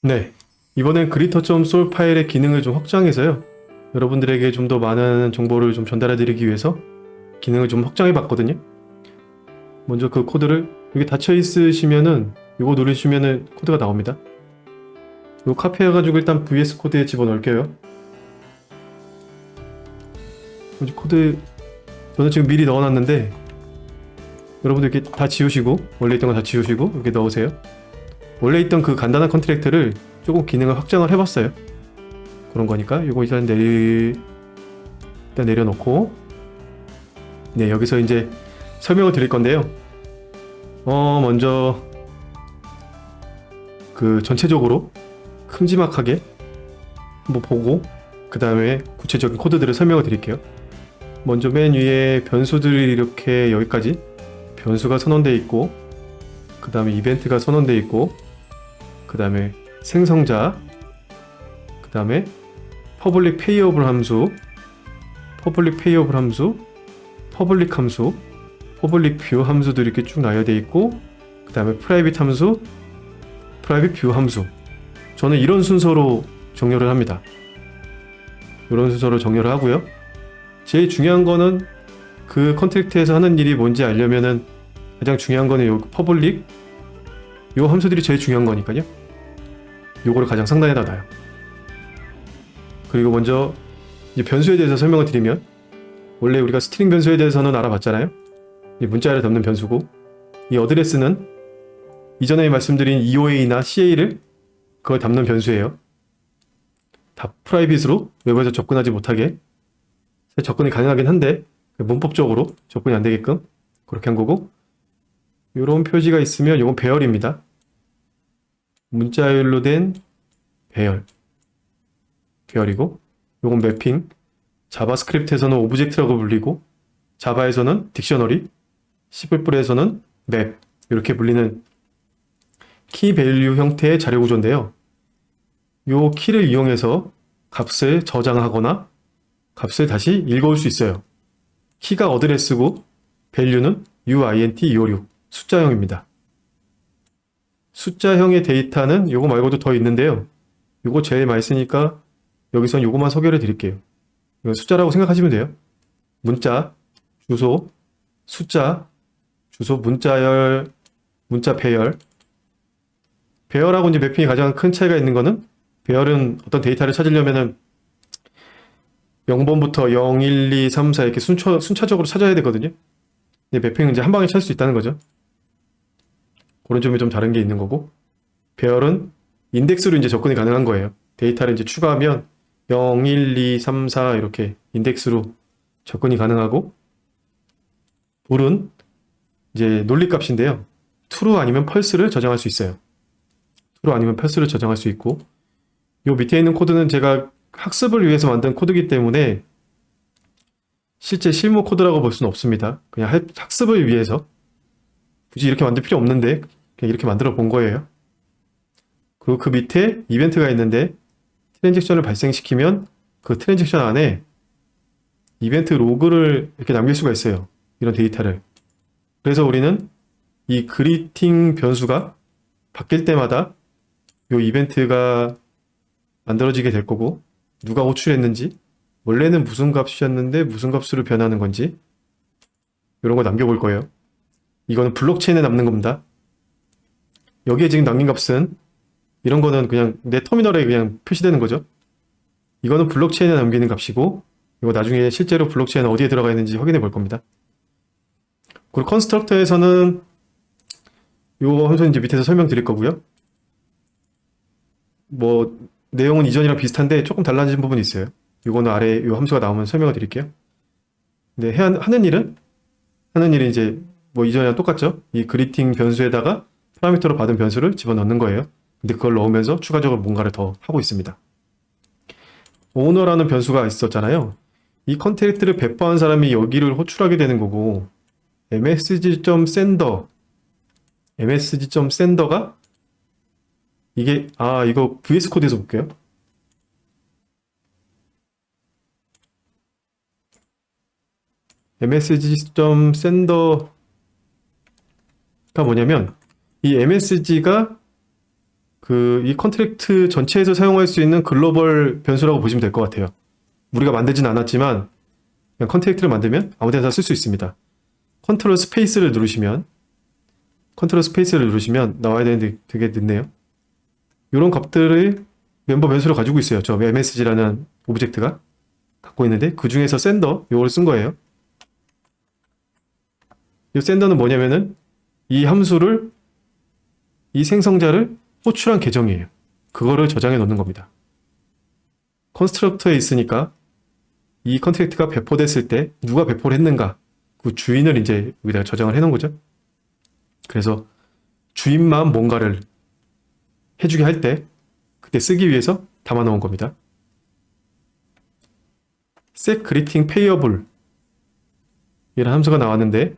네, 이번엔 그리터.솔 파일의 기능을 좀 확장해서요. 여러분들에게 좀 더 많은 정보를 좀 전달해 드리기 위해서 기능을 좀 확장해 봤거든요. 먼저 그 코드를 여기 닫혀 있으시면은 이거 누르시면은 코드가 나옵니다. 이거 카피해가지고 일단 VS 코드에 집어넣을게요. 먼저 코드 저는 지금 미리 넣어놨는데 여러분들 이렇게 다 지우시고 원래 있던 거 다 지우시고 여기 넣으세요. 원래 있던 그 간단한 컨트랙트를 조금 기능을 확장을 해봤어요. 그런 거니까 이거 일단 내려놓고 네 여기서 이제 설명을 드릴 건데요. 먼저 그 전체적으로 큼지막하게 한번 보고 그 다음에 구체적인 코드들을 설명을 드릴게요. 먼저 맨 위에 변수들이 이렇게 여기까지 변수가 선언되어 있고 그 다음에 이벤트가 선언되어 있고 그 다음에 생성자 그 다음에 퍼블릭 페이어블 함수 퍼블릭 함수 퍼블릭 뷰 함수들이 이렇게 쭉 나열되어 있고 그 다음에 프라이빗 함수 프라이빗 뷰 함수 저는 이런 순서로 정렬을 합니다. 이런 순서로 정렬을 하고요. 제일 중요한 거는 그 컨트랙트에서 하는 일이 뭔지 알려면은 가장 중요한 거는 요 퍼블릭 요 함수들이 제일 중요한 거니까요. 요거를 가장 상단에다 놔요. 그리고 먼저 이제 변수에 대해서 설명을 드리면 원래 우리가 스트링 변수에 대해서는 알아봤잖아요. 이 문자를 담는 변수고 이 어드레스는 이전에 말씀드린 EOA나 CA를 그걸 담는 변수예요. 다 프라이빗으로 외부에서 접근하지 못하게 접근이 가능하긴 한데 문법적으로 접근이 안 되게끔 그렇게 한 거고 이런 표시가 있으면 이건 배열입니다. 문자열로 된 배열이고 이건 매핑 자바스크립트에서는 오브젝트라고 불리고 자바에서는 딕셔너리 C++에서는 맵 이렇게 불리는 키 밸류 형태의 자료 구조인데요. 이 키를 이용해서 값을 저장하거나 값을 다시 읽어올 수 있어요. 키가 어드레스고 밸류는 uint 256 숫자형입니다. 숫자형의 데이터는 이거 말고도 더 있는데요. 이거 제일 많이 쓰니까 여기선 이거만 소개를 드릴게요. 이거 숫자라고 생각하시면 돼요. 문자, 주소, 숫자, 주소, 문자열, 문자 배열. 배열하고 이제 매핑이 가장 큰 차이가 있는 거는 배열은 어떤 데이터를 찾으려면은 0번부터 0, 1, 2, 3, 4 이렇게 순차적으로 찾아야 되거든요. 근데 매핑은 이제 한 방에 찾을 수 있다는 거죠. 그런 점이 좀 다른 게 있는 거고 배열은 인덱스로 이제 접근이 가능한 거예요. 데이터를 이제 추가하면 0, 1, 2, 3, 4 이렇게 인덱스로 접근이 가능하고 볼은 이제 논리값인데요. true 아니면 false를 저장할 수 있어요. true 아니면 false를 저장할 수 있고 요 밑에 있는 코드는 제가 학습을 위해서 만든 코드이기 때문에 실제 실무 코드라고 볼 수는 없습니다. 그냥 학습을 위해서 굳이 이렇게 만들 필요 없는데 그냥 이렇게 만들어 본 거예요. 그리고 그 밑에 이벤트가 있는데 트랜잭션을 발생시키면 그 트랜잭션 안에 이벤트 로그를 이렇게 남길 수가 있어요. 이런 데이터를. 그래서 우리는 이 그리팅 변수가 바뀔 때마다 이 이벤트가 만들어지게 될 거고 누가 호출했는지 원래는 무슨 값이었는데 무슨 값으로 변하는 건지 이런 거 남겨볼 거예요. 이거는 블록체인에 남는 겁니다. 여기에 지금 남긴 값은 이런 거는 그냥 내 터미널에 그냥 표시되는 거죠. 이거는 블록체인에 남기는 값이고 이거 나중에 실제로 블록체인 어디에 들어가 있는지 확인해 볼 겁니다. 그리고 컨스트럭터에서는 요 함수 이제 밑에서 설명드릴 거고요. 뭐 내용은 이전이랑 비슷한데 조금 달라진 부분이 있어요. 이거는 아래 요 함수가 나오면 설명을 드릴게요. 근데 하는 일은 이제 뭐 이전이랑 똑같죠. 이 그리팅 변수에다가 파라미터로 받은 변수를 집어넣는 거예요. 근데 그걸 넣으면서 추가적으로 뭔가를 더 하고 있습니다. 오너라는 변수가 있었잖아요. 이 컨트랙트를 배포한 사람이 여기를 호출하게 되는 거고 msg.sender가 이게 이거 VS 코드에서 볼게요. msg.sender가 뭐냐면 이 msg가 이 컨트랙트 전체에서 사용할 수 있는 글로벌 변수라고 보시면 될 것 같아요. 우리가 만들진 않았지만 그냥 컨트랙트를 만들면 아무 데나 쓸 수 있습니다. 컨트롤 스페이스를 누르시면 나와야 되는데 되게 늦네요. 이런 값들을 멤버 변수로 가지고 있어요. 저 MSG라는 오브젝트가 갖고 있는데 그 중에서 샌더 이걸 쓴 거예요. 이 샌더는 뭐냐면은 이 함수를 이 생성자를 호출한 계정이에요. 그거를 저장해 놓는 겁니다. 컨스트럭터에 있으니까 이 컨트랙트가 배포됐을 때 누가 배포를 했는가 그 주인을 이제 여기다가 저장을 해 놓은 거죠. 그래서 주인만 뭔가를 해주게 할 때 그때 쓰기 위해서 담아 놓은 겁니다. set greeting payable 이런 함수가 나왔는데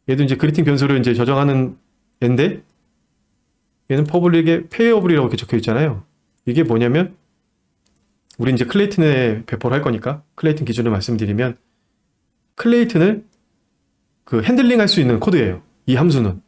얘도 이제 그리팅 변수를 이제 저장하는 애인데 얘는 퍼블릭에 payable이라고 이렇게 적혀 있잖아요. 이게 뭐냐면 우리 이제 클레이튼에 배포를 할 거니까 클레이튼 기준을 말씀드리면 클레이튼을 그 핸들링 할 수 있는 코드예요. 이 함수는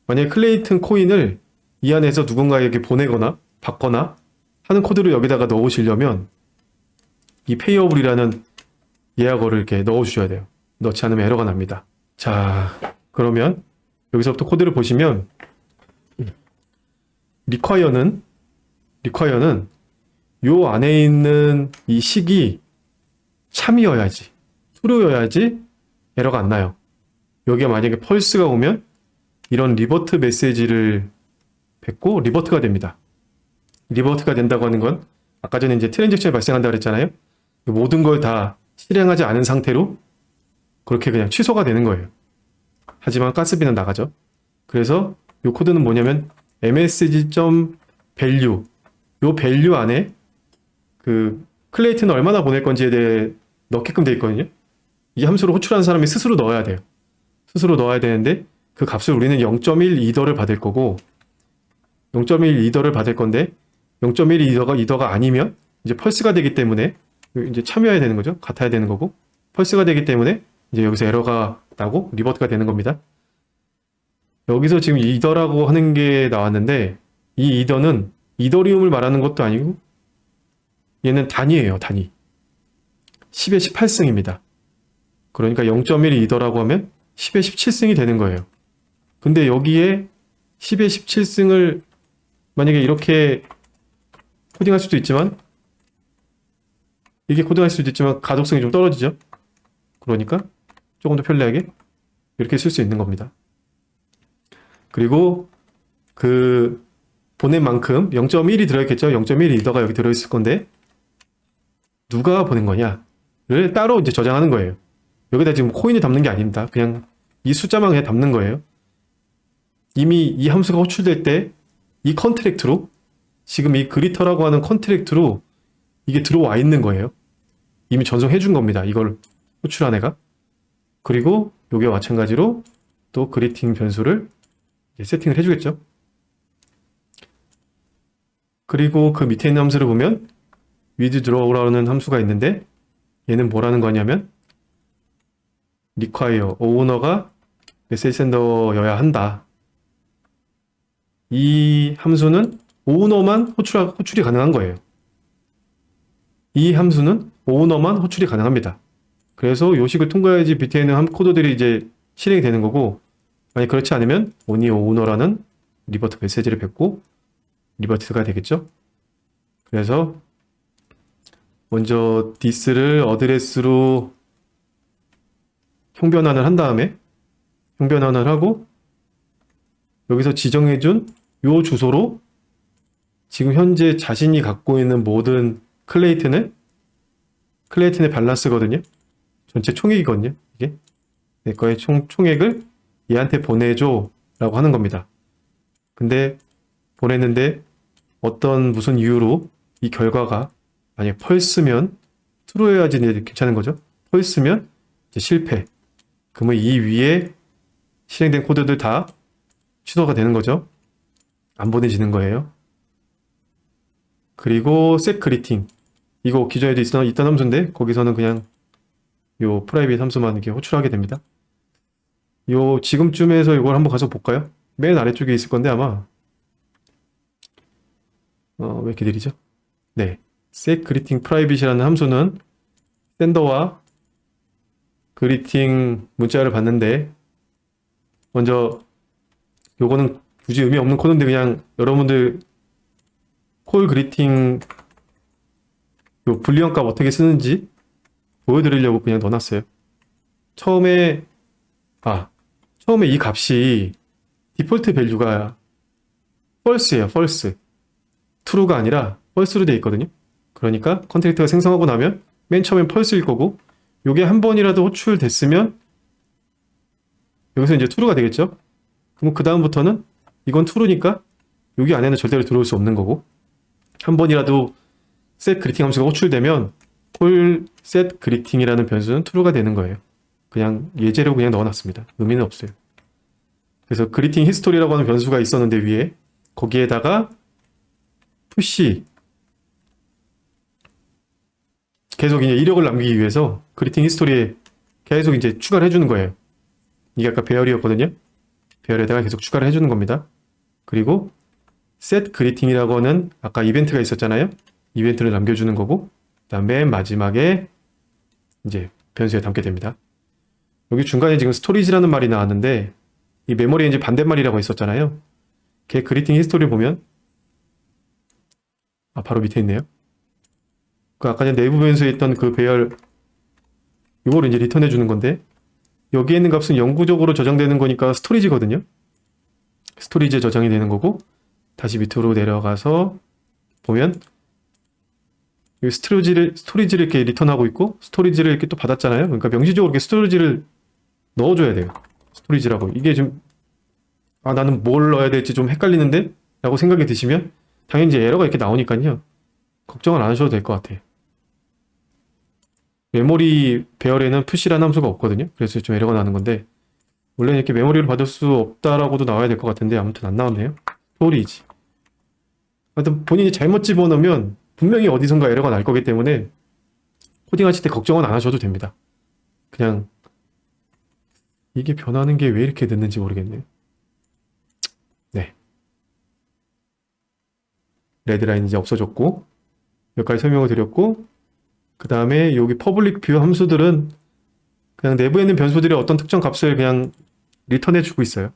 만약에 클레이튼 코인을 이 안에서 누군가에게 보내거나 받거나 하는 코드를 여기다가 넣으시려면 이 payable이라는 예약어를 이렇게 넣어주셔야 돼요. 넣지 않으면 에러가 납니다. 자, 그러면 여기서부터 코드를 보시면 require는 요 안에 있는 이 식이 참이어야지, true여야지 에러가 안 나요. 여기에 만약에 펄스가 오면 이런 리버트 메시지를 뱉고 리버트가 됩니다. 리버트가 된다고 하는 건 아까 전에 이제 트랜잭션이 발생한다고 그랬잖아요. 모든 걸 다 실행하지 않은 상태로 그렇게 그냥 취소가 되는 거예요. 하지만 가스비는 나가죠. 그래서 이 코드는 뭐냐면 msg.value 요 value 안에 그 클레이튼을 얼마나 보낼 건지에 대해 넣게끔 되어 있거든요. 이 함수를 호출하는 사람이 스스로 넣어야 돼요. 스스로 넣어야 되는데 그 값을 우리는 0.1 이더를 받을 거고 0.1 이더를 받을 건데 0.1 이더가 아니면 이제 펄스가 되기 때문에 이제 참여해야 되는 거죠. 같아야 되는 거고 펄스가 되기 때문에 이제 여기서 에러가 나고 리버트가 되는 겁니다. 여기서 지금 이더라고 하는 게 나왔는데 이 이더는 이더리움을 말하는 것도 아니고 얘는 단위예요. 단위. 10의 18승입니다. 그러니까 0.1 이더라고 하면 10의 17승이 되는 거예요. 근데 여기에 10의 17승을 만약에 이렇게 코딩할 수도 있지만 이게 코딩할 수도 있지만 가독성이 좀 떨어지죠. 그러니까 조금 더 편리하게 이렇게 쓸 수 있는 겁니다. 그리고 그 보낸 만큼 0.1이 들어있겠죠. 0.1 이더가 여기 들어있을 건데 누가 보낸 거냐를 따로 이제 저장하는 거예요. 여기다 지금 코인을 담는 게 아닙니다. 그냥 이 숫자만 그냥 담는 거예요. 이미 이 함수가 호출될 때 이 컨트랙트로 지금 이 그리터라고 하는 컨트랙트로 이게 들어와 있는 거예요. 이미 전송해 준 겁니다. 이걸 호출한 애가. 그리고 요게 마찬가지로 또 그리팅 변수를 세팅을 해주겠죠. 그리고 그 밑에 있는 함수를 보면 withdraw라는 함수가 있는데 얘는 뭐라는 거냐면 require 오너가 메시지 센더여야 한다. 이 함수는 오너만 호출이 가능한 거예요. 이 함수는 오너만 호출이 가능합니다. 그래서 요 식을 통과해야지 밑에 있는 코드들이 이제 실행이 되는 거고 만약 그렇지 않으면 only 오너라는 리버트 메시지를 뱉고 리버트가 되겠죠. 그래서 먼저 this를 어드레스로 형변환을 한 다음에 형변환을 하고 여기서 지정해준 요 주소로 지금 현재 자신이 갖고 있는 모든 클레이튼의 밸런스거든요. 전체 총액이거든요. 이게 내 거의 총액을 얘한테 보내줘 라고 하는 겁니다. 근데 보냈는데 무슨 이유로 이 결과가 만약 펄스면 트루해야지 괜찮은 거죠. 펄스면 이제 실패. 그러면 이 위에 실행된 코드들 다 취소가 되는 거죠. 안 보내지는 거예요. 그리고 set greeting 이거 기존에도 있던 함수인데 거기서는 그냥 요 프라이빗 함수만 이렇게 호출하게 됩니다. 요 지금쯤에서 이걸 한번 가서 볼까요? 맨 아래쪽에 있을 건데 아마 왜 이렇게 느리죠? 네. set greeting private이라는 함수는 샌더와 그리팅 문자를 받는데, 먼저 요거는 굳이 의미 없는 코드인데 그냥 여러분들 콜 그리팅 요 불리언 값 어떻게 쓰는지 보여드리려고 그냥 넣어놨어요. 처음에 이 값이 디폴트 밸류가 false예요. false. true가 아니라 false로 되어 있거든요. 그러니까 컨트랙트가 생성하고 나면 맨 처음엔 false일 거고, 요게 한 번이라도 호출됐으면 여기서 이제 true가 되겠죠. 그럼 그 다음부터는 이건 true니까 여기 안에는 절대로 들어올 수 없는 거고, 한 번이라도 set greeting 함수가 호출되면 call set greeting이라는 변수는 true가 되는 거예요. 그냥 예제로 그냥 넣어놨습니다. 의미는 없어요. 그래서 greeting history라고 하는 변수가 있었는데 위에 거기에다가 push 계속 이제 이력을 남기기 위해서 greeting history에 계속 이제 추가를 해주는 거예요. 이게 아까 배열이었거든요. 배열에다가 계속 추가를 해주는 겁니다. 그리고 set greeting이라고 하는 아까 이벤트가 있었잖아요. 이벤트를 남겨주는 거고, 그다음 맨 마지막에 이제 변수에 담게 됩니다. 여기 중간에 지금 스토리지라는 말이 나왔는데, 이 메모리에 이제 반대말이라고 있었잖아요. 걔 그리팅 히스토리 보면 바로 밑에 있네요. 그 아까 전에 내부 변수에 있던 그 배열, 이거를 이제 리턴해 주는 건데, 여기에 있는 값은 영구적으로 저장되는 거니까 스토리지거든요. 스토리지에 저장이 되는 거고, 다시 밑으로 내려가서 보면 여기 스토리지를 이렇게 리턴하고 있고, 스토리지를 이렇게 또 받았잖아요. 그러니까 명시적으로 이렇게 스토리지를 넣어줘야 돼요. 스토리지라고. 이게 좀 나는 뭘 넣어야 될지 좀 헷갈리는데? 라고 생각이 드시면 당연히 이제 에러가 이렇게 나오니까요. 걱정을 안 하셔도 될 것 같아요. 메모리 배열에는 push라는 함수가 없거든요. 그래서 좀 에러가 나는 건데, 원래는 이렇게 메모리를 받을 수 없다라고도 나와야 될 것 같은데 아무튼 안 나왔네요. 스토리지. 하여튼 본인이 잘못 집어넣으면 분명히 어디선가 에러가 날 거기 때문에 코딩하실 때 걱정은 안 하셔도 됩니다. 그냥 이게 변하는 게 왜 이렇게 됐는지 모르겠네요. 네. 레드라인 이제 없어졌고, 여기까지 설명을 드렸고, 그 다음에 여기 퍼블릭 뷰 함수들은 그냥 내부에 있는 변수들이 어떤 특정 값을 그냥 리턴해 주고 있어요.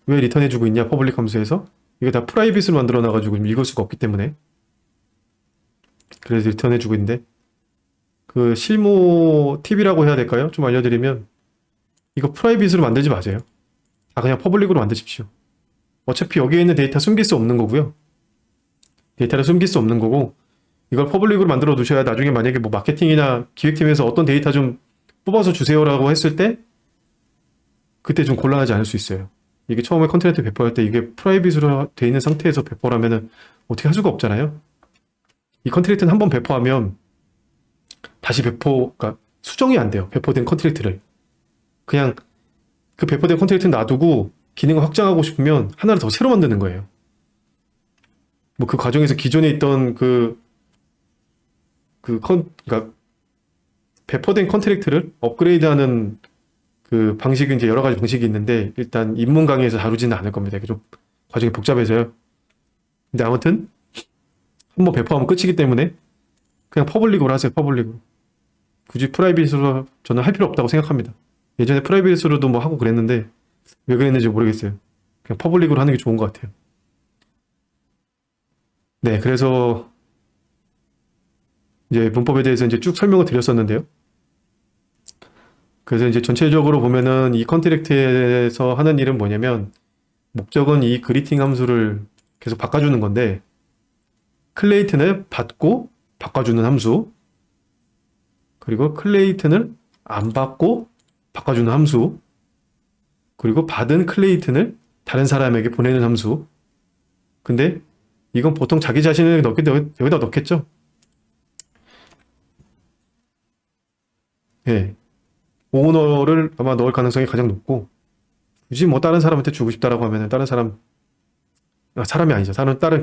왜 리턴해 주고 있냐, 퍼블릭 함수에서? 이게 다 프라이빗으로 만들어 놔가지고 읽을 수가 없기 때문에. 그래서 리턴해 주고 있는데, 그 실무 팁이라고 해야 될까요? 좀 알려드리면, 이거 프라이빗으로 만들지 마세요. 그냥 퍼블릭으로 만드십시오. 어차피 여기에 있는 데이터 숨길 수 없는 거고요. 데이터를 숨길 수 없는 거고, 이걸 퍼블릭으로 만들어 두셔야 나중에 만약에 뭐 마케팅이나 기획팀에서 어떤 데이터 좀 뽑아서 주세요라고 했을 때 그때 좀 곤란하지 않을 수 있어요. 이게 처음에 컨텐츠 배포할 때 이게 프라이빗으로 돼 있는 상태에서 배포하면은 어떻게 할 수가 없잖아요. 이 컨트랙트는 한번 배포하면 다시 그러니까 수정이 안 돼요. 배포된 컨트랙트를. 그냥 그 배포된 컨트랙트 놔두고 기능을 확장하고 싶으면 하나를 더 새로 만드는 거예요. 뭐 그 과정에서 기존에 있던 그러니까 배포된 컨트랙트를 업그레이드하는 그 방식이 이제 여러 가지 방식이 있는데, 일단 입문 강의에서 다루지는 않을 겁니다. 이게 좀 과정이 복잡해서요. 근데 아무튼 한번 배포하면 끝이기 때문에 그냥 퍼블릭으로 하세요. 퍼블릭으로. 굳이 프라이빗으로 저는 할 필요 없다고 생각합니다. 예전에 프라이빗으로도 뭐 하고 그랬는데 왜 그랬는지 모르겠어요. 그냥 퍼블릭으로 하는 게 좋은 것 같아요. 네, 그래서 이제 문법에 대해서 이제 쭉 설명을 드렸었는데요. 그래서 이제 전체적으로 보면은 이 컨트랙트에서 하는 일은 뭐냐면, 목적은 이 그리팅 함수를 계속 바꿔주는 건데, 클레이튼을 받고 바꿔주는 함수, 그리고 클레이튼을 안 받고 바꿔주는 함수, 그리고 받은 클레이튼을 다른 사람에게 보내는 함수. 근데 이건 보통 자기 자신을 여기다 넣겠죠? 예. 오너를 아마 넣을 가능성이 가장 높고, 굳이 뭐 다른 사람한테 주고 싶다라고 하면은 다른 사람이 아니죠. 다른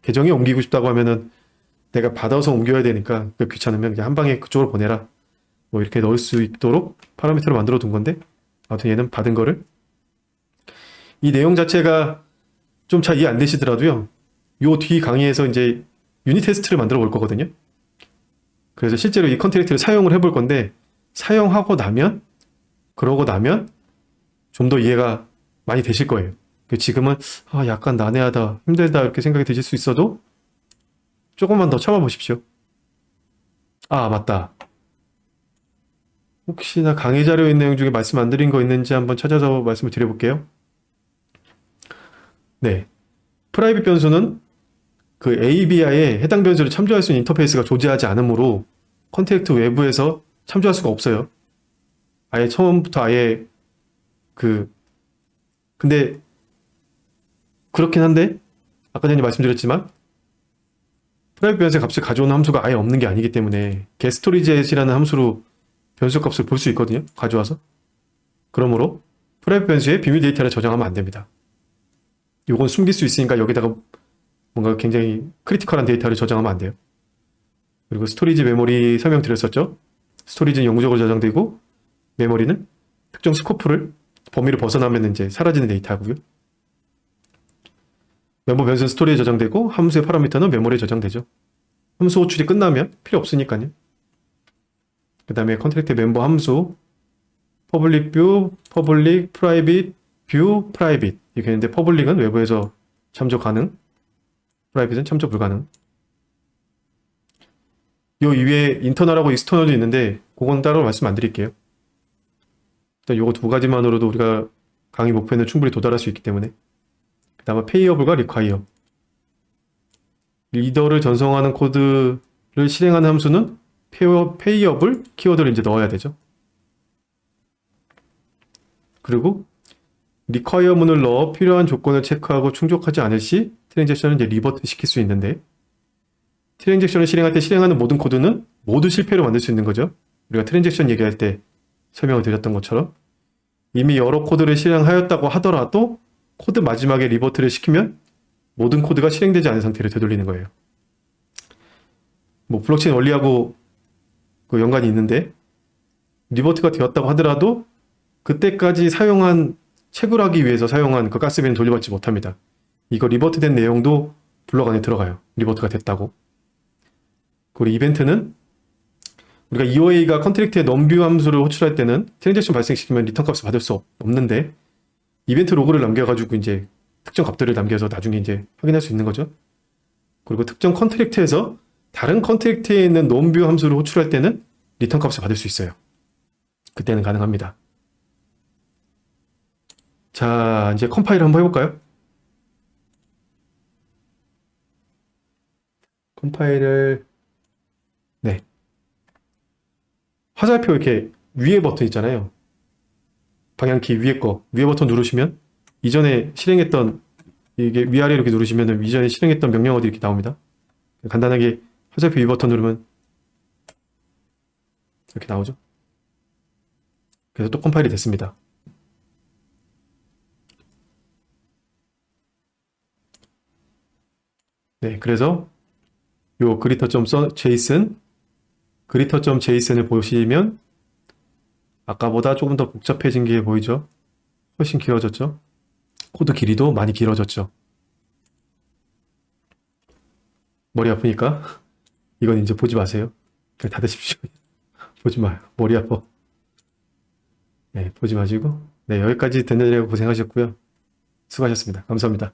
계정에 옮기고 싶다고 하면은 내가 받아서 옮겨야 되니까 귀찮으면 그냥 한 방에 그쪽으로 보내라. 뭐 이렇게 넣을 수 있도록 파라미터를 만들어 둔 건데, 아무튼 얘는 받은 거를, 이 내용 자체가 좀 잘 이해 안 되시더라도요. 요 뒤 강의에서 이제 유닛 테스트를 만들어 볼 거거든요. 그래서 실제로 이 컨트랙트를 사용을 해볼 건데 사용하고 나면 그러고 나면 좀 더 이해가 많이 되실 거예요. 지금은 약간 난해하다, 힘들다 이렇게 생각이 드실 수 있어도 조금만 더 참아보십시오. 맞다. 혹시나 강의 자료에 있는 내용 중에 말씀 안 드린 거 있는지 한번 찾아서 말씀을 드려볼게요. 네. 프라이빗 변수는 그 ABI에 해당 변수를 참조할 수 있는 인터페이스가 존재하지 않으므로 컨트랙트 외부에서 참조할 수가 없어요. 아예 처음부터 아예 근데 그렇긴 한데 아까 전에 말씀드렸지만 프라이빗 변수의 값을 가져오는 함수가 아예 없는 게 아니기 때문에 getStorage이라는 함수로 변수 값을 볼 수 있거든요. 가져와서. 그러므로 프라이빗 변수에 비밀 데이터를 저장하면 안 됩니다. 요건 숨길 수 있으니까 여기다가 뭔가 굉장히 크리티컬한 데이터를 저장하면 안 돼요. 그리고 스토리지 메모리 설명드렸었죠. 스토리지는 영구적으로 저장되고 메모리는 특정 스코프를 범위를 벗어나면 이제 사라지는 데이터고요. 멤버 변수는 스토리에 저장되고 함수의 파라미터는 메모리에 저장되죠. 함수 호출이 끝나면 필요 없으니까요. 그 다음에 컨트랙트 멤버 함수 public view, public, private, view, private 이렇게 있는데 public은 외부에서 참조 가능, private는 참조 불가능. 요 이외에 인터널하고 익스터널도 있는데 그건 따로 말씀 안 드릴게요. 일단 요거 두 가지만으로도 우리가 강의 목표는 충분히 도달할 수 있기 때문에. 그 다음에 payable과 require. 리더를 전송하는 코드를 실행하는 함수는 payable 키워드를 이제 넣어야 되죠. 그리고 require 문을 넣어 필요한 조건을 체크하고 충족하지 않을 시 트랜잭션을 이제 리버트 시킬 수 있는데 트랜잭션을 실행할 때 실행하는 모든 코드는 모두 실패로 만들 수 있는 거죠. 우리가 트랜잭션 얘기할 때 설명을 드렸던 것처럼 이미 여러 코드를 실행하였다고 하더라도 코드 마지막에 리버트를 시키면 모든 코드가 실행되지 않은 상태로 되돌리는 거예요. 뭐 블록체인 원리하고 그 연관이 있는데 리버트가 되었다고 하더라도 그때까지 사용한 채굴하기 위해서 사용한 그 가스비는 돌려받지 못합니다. 이거 리버트된 내용도 블록 안에 들어가요. 리버트가 됐다고. 그리고 이벤트는 우리가 EOA가 컨트랙트의 넘뷰 함수를 호출할 때는 트랜잭션 발생시키면 리턴 값을 받을 수 없는데 이벤트 로그를 남겨가지고 이제 특정 값들을 남겨서 나중에 이제 확인할 수 있는 거죠. 그리고 특정 컨트랙트에서 다른 컨트랙트에 있는 넘뷰 함수를 호출할 때는 리턴 값을 받을 수 있어요. 그때는 가능합니다. 자, 이제 컴파일 한번 해볼까요? 컴파일을 네. 화살표 이렇게 위에 버튼 있잖아요. 방향키 위에 위에 버튼 누르시면 이전에 실행했던 이게 위아래 이렇게 누르시면 이전에 실행했던 명령어들이 이렇게 나옵니다. 간단하게 화살표 위 버튼 누르면 이렇게 나오죠. 그래서 또 컴파일이 됐습니다. 네, 그래서 요 그리터.json을 보시면 아까보다 조금 더 복잡해진 게 보이죠? 훨씬 길어졌죠? 코드 길이도 많이 길어졌죠? 머리 아프니까 이건 이제 보지 마세요. 그냥 닫으십시오. 보지 마요. 머리 아파. 네, 보지 마시고. 네, 여기까지 듣느라고 고생하셨고요. 수고하셨습니다. 감사합니다.